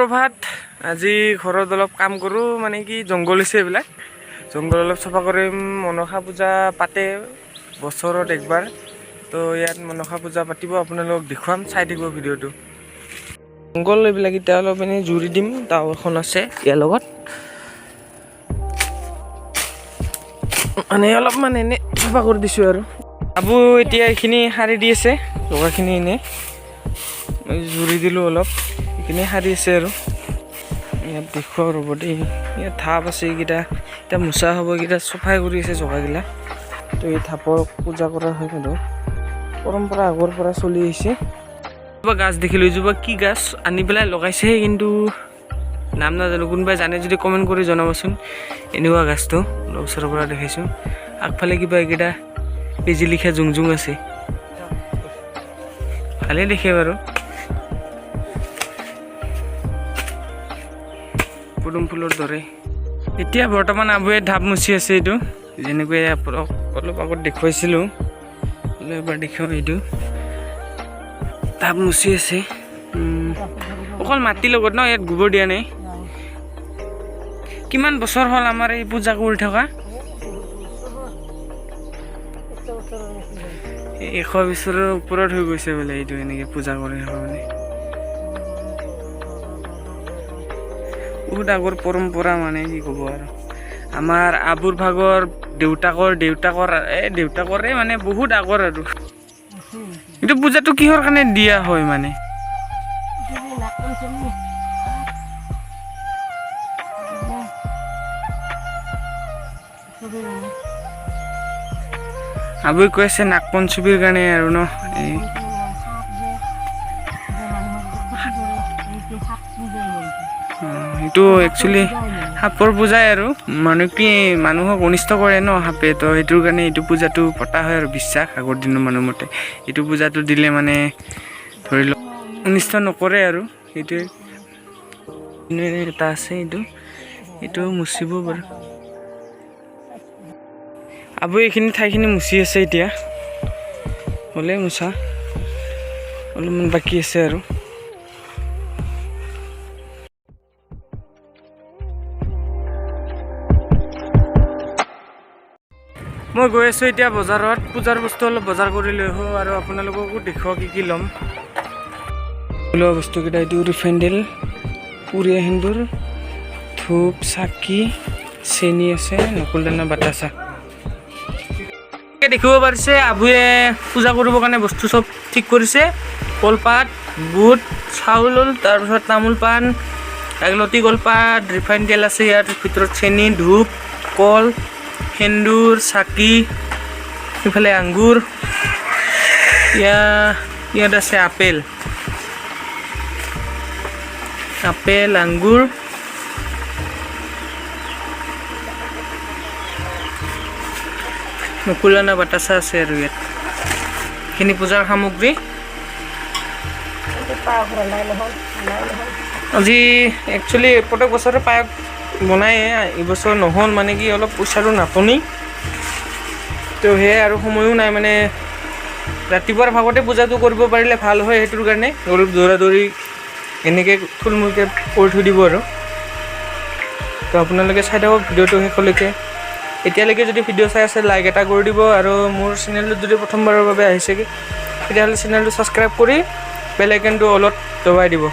সুপ্ৰভাত। আজি ঘৰত অলপ কাম কৰোঁ, মানে কি জংঘল হৈছে এইবিলাক। জংঘল অলপ চাফা কৰিম। মনসা পূজা পাতে বছৰত একবাৰ, তো ইয়াত মনসা পূজা পাতিব। আপোনালোকক দেখুৱাম, চাই থাকিব ভিডিঅ'টো। জংঘল এইবিলাক এতিয়া অলপ এনেই জুৰি দিম। টাৱ এখন আছে ইয়াৰ লগত, মানে অলপমান এনেই চাফা কৰি দিছোঁ আৰু। আবু এতিয়া এইখিনি সাৰি দি আছে, লগাখিনি এনেই জুৰি দিলোঁ অলপ, এইখিনি সাৰি আছে আৰু। ইয়াত দেখুৱাও ৰ'ব দেই, ইয়াত ধাপ আছে, এইকেইটা এতিয়া মোচা হ'ব, এইকেইটা চফাই কৰি আছে জগাগিলা। তো এই ধাপৰ পূজা কৰা হয় কিন্তু পৰম্পৰা আগৰ পৰা চলি আহিছে। গাছ দেখিলোঁ, এইজোপা কি গাছ আনি পেলাই লগাইছে, কিন্তু নাম নাজানো। কোনোবাই জানে যদি কমেণ্ট কৰি জনাবচোন। এনেকুৱা গাছটো অলপ ওচৰৰ পৰা দেখাইছোঁ। আগফালে কিবা এইকেইটা বিজুলীখা জুং আছে, ভালেই দেখে বাৰু। পদুম ফুলৰ দৰে। এতিয়া বৰ্তমান আবুৱে ধাপ মুচি আছে। এইটো যেনেকৈ আপোনাক অলপ আগত দেখুৱাইছিলোঁ, এবাৰ দেখুৱাওঁ। এইটো ধাপ মুচি আছে, অকল মাটিৰ লগত ন, ইয়াত গোবৰ দিয়া নাই। কিমান বছৰ হ'ল আমাৰ এই পূজা কৰি থকা? 100 বছৰৰ ওপৰত হৈ গৈছে বোলে এইটো এনেকৈ পূজা কৰি থকা। মানে বহুত আগৰ পৰম্পৰা, মানে কি ক'ব আৰু। আমাৰ আবুৰ ভাগৰ দেউতাকৰে মানে বহুত আগৰ আৰু। এইটো পূজাটো কিহৰ কাৰণে দিয়া হয় মানে? আবুই কৈ আছে নাগ পঞ্চমীৰ কাৰণে আৰু ন। এইটো একচুৱেলি সাপৰ পূজাই আৰু, মানুহক অনিষ্ট কৰে ন সাপে, তো সেইটোৰ কাৰণে এইটো পূজাটো পতা হয় আৰু। বিশ্বাস আগৰ দিনৰ মানুহ মতে এইটো পূজাটো দিলে মানে ধৰি লওক অনিষ্ট নকৰে আৰু। সেইটোৱে এটা আছে, এইটো মুচিব বাৰু। আবু এইখিনি ঠাইখিনি মুচি আছে, এতিয়া হ'লে মুচা অলপমান বাকী আছে আৰু। মই গৈ আছোঁ এতিয়া বজাৰত, পূজাৰ বস্তু অলপ বজাৰ কৰি লৈ আহোঁ আৰু আপোনালোককো দেখুৱাওঁ কি কি ল'ম। লোৱা বস্তুকেইটা এইটো ৰিফাইন তেল, পুৰিয়া সেন্দুৰ, ধূপ, চাকি, চেনি আছে, নকুল দানা, বাটাচা। দেখিব পাৰিছে আবুৱে পূজা কৰিবৰ কাৰণে বস্তু চব ঠিক কৰিছে। কলপাত, বুট, চাউল, তাৰপিছত তামোল পাণ, এগলতি কলপাত, ৰিফাইন তেল আছে, ইয়াৰ ভিতৰত চেনি, ধূপ, কল, সেন্দুৰ, চাকি, ইফালে আঙ্গুৰ, ইয়াত আছে আপেল, আঙ্গুৰ, নকুলানা, বাটাচা আছে আৰু ইয়াত এইখিনি পূজাৰ সামগ্ৰী। আজি একচুৱেলি প্ৰত্যেক বছৰে পায়স বনায়ে, এইবছৰ নহ'ল, মানে কি অলপ পইচাটো নাটনি, তো সেয়াই আৰু সময়ো নাই। মানে ৰাতিপুৱাৰ ভাগতে পূজাটো কৰিব পাৰিলে ভাল হয়, সেইটোৰ কাৰণে অলপ দৌৰা-দৌৰি এনেকৈ থুলমূলকৈ কৰি থৈ দিব আৰু। তো আপোনালোকে চাই থাকক ভিডিঅ'টো শেষলৈকে। এতিয়ালৈকে যদি ভিডিঅ' চাই আছে, লাইক এটা কৰি দিব, আৰু মোৰ চেনেলটোত যদি প্ৰথমবাৰৰ বাবে আহিছে তেতিয়াহ'লে চেনেলটো ছাবস্ক্ৰাইব কৰি বেল আইকনটো অলপ দবাই দিব।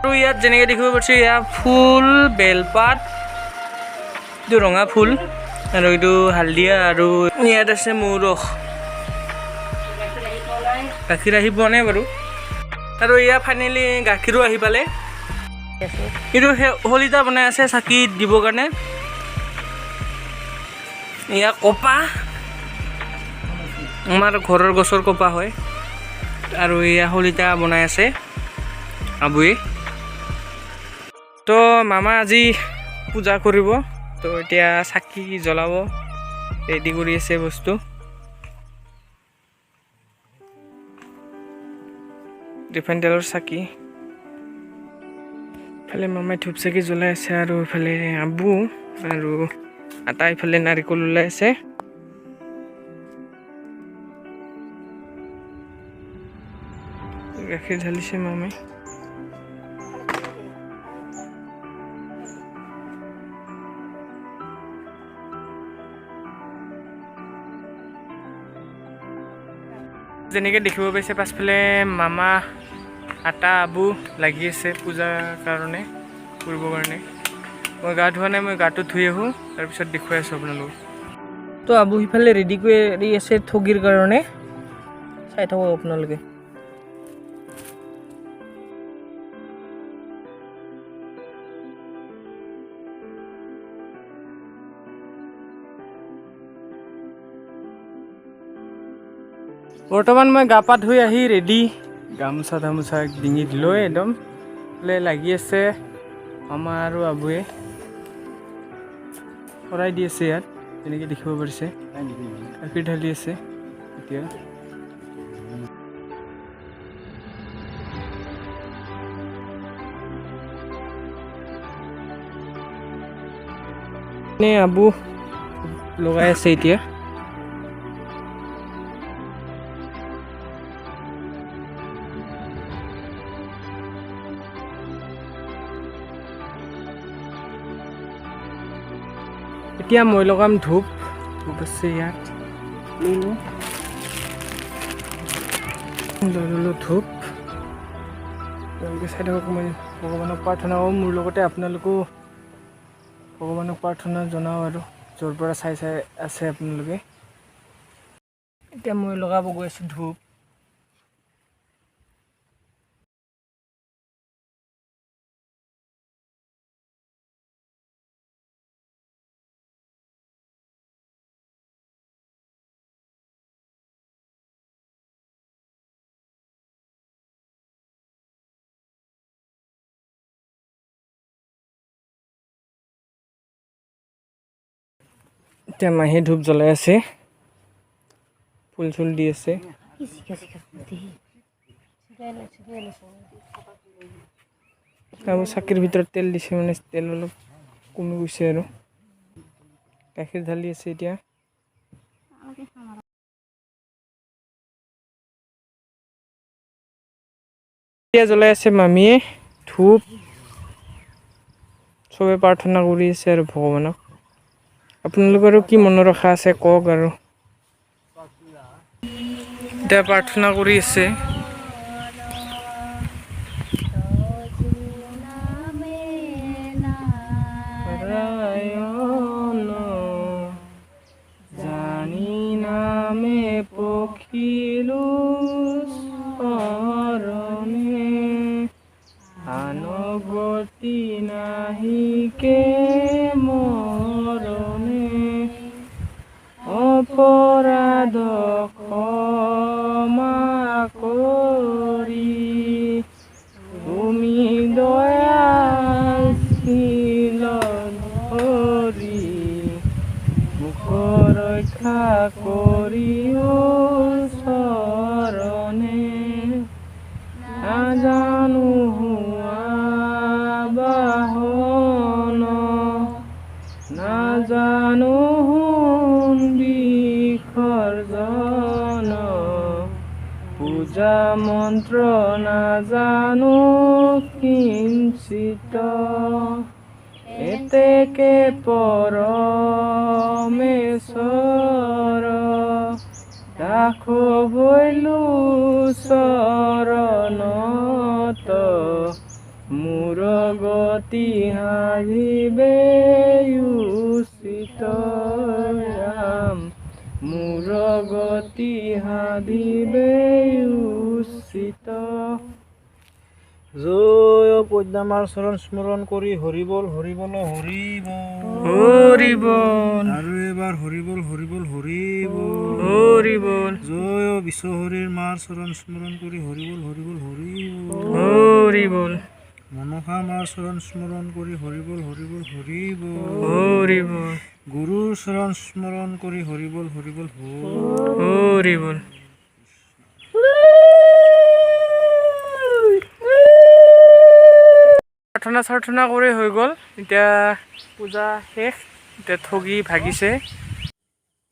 আৰু ইয়াত যেনেকৈ দেখিব পাৰিছোঁ, ইয়াত ফুল, বেলপাত, এইটো ৰঙা ফুল আৰু এইটো হালধীয়া, আৰু ইয়াত আছে মৌ ৰস। গাখীৰ আহি পোৱা নাই বাৰু, আৰু ইয়াত ফাইনেলি গাখীৰো আহি পালে। কিন্তু সেই শলিতা বনাই আছে চাকি দিবৰ কাৰণে। এয়া কপা, আমাৰ ঘৰৰ গছৰ কপা হয়, আৰু এয়া শলিতা বনাই আছে আবুৱে। তো মামা আজি পূজা কৰিব, তো এতিয়া চাকি জ্বলাব, ৰেডি কৰি আছে বস্তু। ৰিফাইন তেলৰ চাকি, ইফালে মামাই ধূপ চাকি জ্বলাই আছে, আৰু ইফালে আবু আৰু আটা, ইফালে নাৰিকল ওলাই আছে। গাখীৰ ঢালিছে মামাই। যেনেকৈ দেখিব পাইছে পাছফালে মামা আটা আবু লাগি আছে পূজাৰ কাৰণে কৰিবৰ কাৰণে। মই গা ধোৱা নাই, মই গাটো ধুই আহোঁ, তাৰপিছত দেখুৱাই আছোঁ আপোনালোকক। তো আবু সিফালে ৰেডি কৰি আছে ঠগীৰ কাৰণে, চাই থাকক আপোনালোকে। বৰ্তমান মই গা পা ধুই আহি ৰেডি, গামোচা তামোচা ডিঙিত লৈ একদম লাগি আছে মামা আৰু আবুৱে শৰাই দি আছে। ইয়াত যেনেকৈ দেখিব পাৰিছে গাখীৰ ঢালি আছে। এতিয়া আবু লগাই আছে এতিয়া। এতিয়া মই লগাম ধূপ আছে ইয়াত, লৈ ল'লোঁ ধূপ। তেওঁলোকে চাই থাকক, মই ভগৱানক প্ৰাৰ্থনা কৰোঁ, মোৰ লগতে আপোনালোকেও ভগৱানক প্ৰাৰ্থনা জনাওঁ আৰু য'ৰ পৰা চাই আছে আপোনালোকে। এতিয়া মই লগাব গৈ আছোঁ ধূপ। এতিয়া মাহী ধূপ জ্বলাই আছে, ফুল চুল দি আছে। আৰু চাকিৰ ভিতৰত তেল দিছে, মানে তেল অলপ কমি গৈছে আৰু গাখীৰ ঢালি আছে এতিয়া। এতিয়া জ্বলাই আছে মামীয়ে ধূপ, চবে প্ৰাৰ্থনা কৰি আছে আৰু ভগৱানক। আপোনালোকৰো কি মনৰ আশা আছে কওক আৰু। এতিয়া প্ৰাৰ্থনা কৰি আছে। জানি নামে পখিলো চৰণে, আনগতি নাহিকে মৰণে, অপৰাধ ক্ষমা কৰি তুমি দয়াল শিল ধৰি, মুখ ৰক্ষা কৰিও চৰণে, নাজানো হোৱা বাহন, নাজানো বিসৰ্জন, পূজা মন্ত্ৰ নাজানো কিঞ্চিত, এতেকে পৰমেশ্বৰ, দাস ভৈলো চৰণত, মোৰ গতি সাধিবে উচিত ৰাম, মোৰ গতি সাধিবে উচিত। জয় পদ্মামাৰ চৰণ স্মৰণ কৰি হৰিবল হৰিবল হৰিব হৰিবল, আৰু এবাৰ হৰিবল হৰিবল হৰিব হৰিবল। জয় বিশ্বহৰিৰ মাৰ চৰণ স্মৰণ কৰি হৰিবল হৰিবল হৰিব হৰিবল, মনসা মাৰ চৰণ স্মৰণ কৰি হৰিবল হৰিবল হৰিব হৰিবল, গুৰুৰ চৰণ স্মৰণ কৰি হৰিবল হৰিবল হৰিবল। প্ৰাৰ্থনা চাৰ্থনা কৰি হৈ গ'ল, এতিয়া পূজা শেষ, এতিয়া ঠগি ভাগিছে।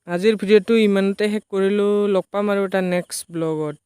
আজিৰ ভিডিঅ'টো ইমানতে শেষ কৰিলোঁ, লগ পাম আৰু এটা নেক্সট ব্লগত।